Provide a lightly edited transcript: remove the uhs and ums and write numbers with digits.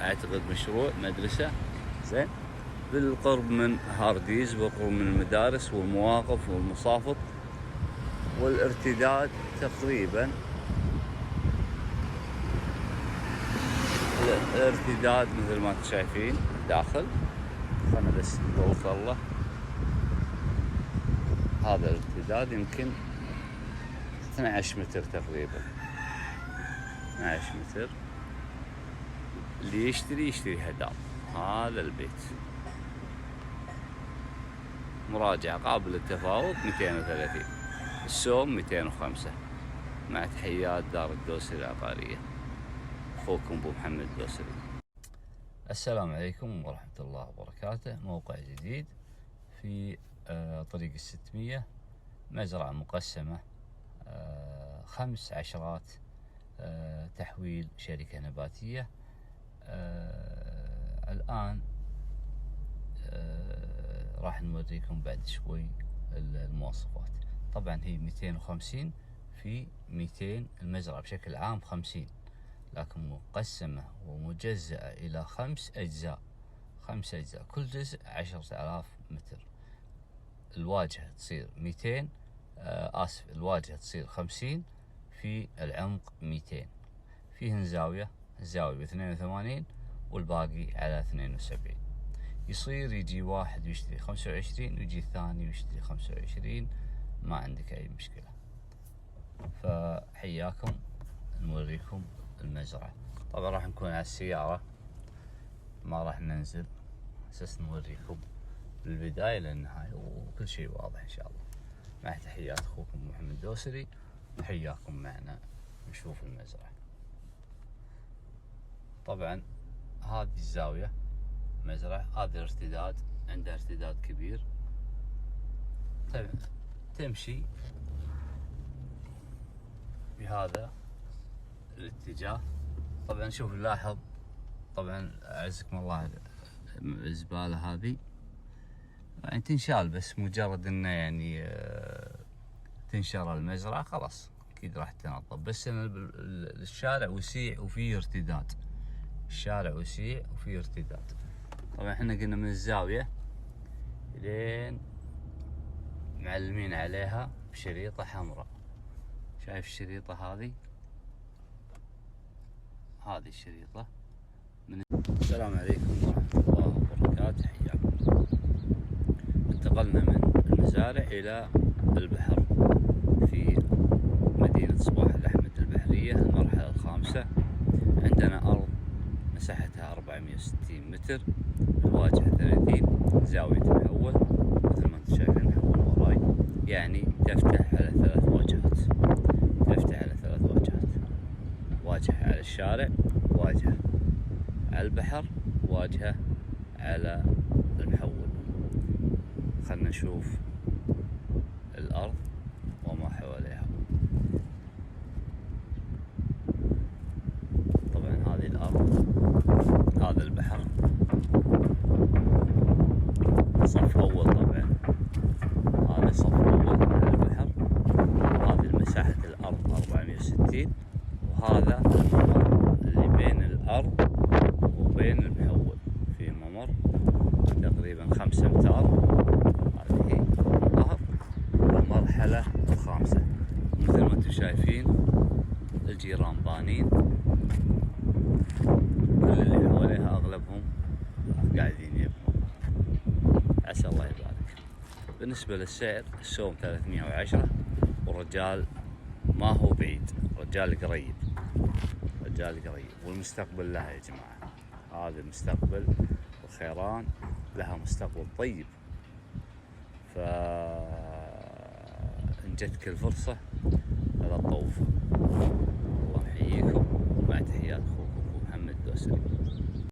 اعتقد مشروع مدرسة زين بالقرب من هارديز، بالقرب من المدارس والمواقف والمصافط، والارتداد تقريبا الارتداد مثل ما انتم شايفين داخل. خلنا بس نوصل له. هذا الارتداد يمكن 12 متر تقريبا، 12 متر. اللي يشتري هدام. هذا البيت مراجعة قابل للتفاوض 230، السوم 205. مع تحيات دار الدوسري العقارية، اخوكم ابو محمد الدوسري. السلام عليكم ورحمة الله وبركاته. موقع جديد في طريق 600، مزرعة مقسمة 5 عشرات، تحويل شركة نباتية. الآن راح نوريكم بعد شوي المواصفات. طبعا هي 250 في 200، المزرعة بشكل عام 50، لكن مقسمة ومجزأة إلى 5 أجزاء، 5 أجزاء، كل جزء 10,000 متر. الواجهة تصير 200، الواجهة تصير 50 في العمق 200. فيهن زاوية ب82 والباقي على 72. يصير يجي واحد ويشتري 25 ويجي الثاني ويشتري 25، ما عندك أي مشكلة. فحياكم نوريكم المزرعة. طبعا راح نكون على السيارة، ما راح ننزل، أساس نوريكم بالبداية للنهاية وكل شيء واضح إن شاء الله. مع تحيات أخوكم محمد الدوسري، حياكم معنا نشوف المزرعة. طبعا هذه الزاوية مزرعة، هذا الارتداد، عندها ارتداد كبير. طيب تمشي بهذا الاتجاه. طبعا شوف نلاحظ، طبعا أعزكم الله الزبالة هذه يعني تنشال، بس مجرد انه يعني تنشر المزرعة خلاص اكيد راح تنظف. بس الشارع وسيع وفيه ارتداد، الشارع وسيع وفيه ارتداد. طبعا احنا قلنا من الزاوية لين معلمين عليها بشريطة حمراء. شايف الشريطة هذه الشريطة من. السلام عليكم ورحمة الله وبركاته. حياكم. انتقلنا من المزارع إلى البحر في مدينة صباح الأحمد البحرية، المرحلة الخامسة. عندنا أرض مساحتها 460 متر، الواجهة 30، زاوية محول مثل ما انتم شايفين، محول وراي، يعني تفتح على 3 واجهات، واجهة على الشارع، واجهة على البحر، واجهة على المحول. خلنا نشوف الأرض وما حواليها. طبعا هذه الأرض، هذا البحر، صف أول. طبعا هذا صف أول على البحر، هذه مساحة الأرض 460، وهذا الممر اللي بين الأرض وبين المحول، في ممر تقريبا 5 أمتار. هذه الظهر المرحلة الخامسة. مثل ما انتم شايفين الجيران بانين، كل اللي حواليها أغلبهم قاعدين يبنون، عسى الله يبارك. بالنسبة للسعر، السوم 310، والرجال ما هو بعيد، رجال قريب، والمستقبل لها يا جماعة. هذا المستقبل، وخيران لها مستقبل طيب. فإن جتك الفرصة فلا تطوف. الله يحييكم، مع تحيات أخوكم محمد الدوسري.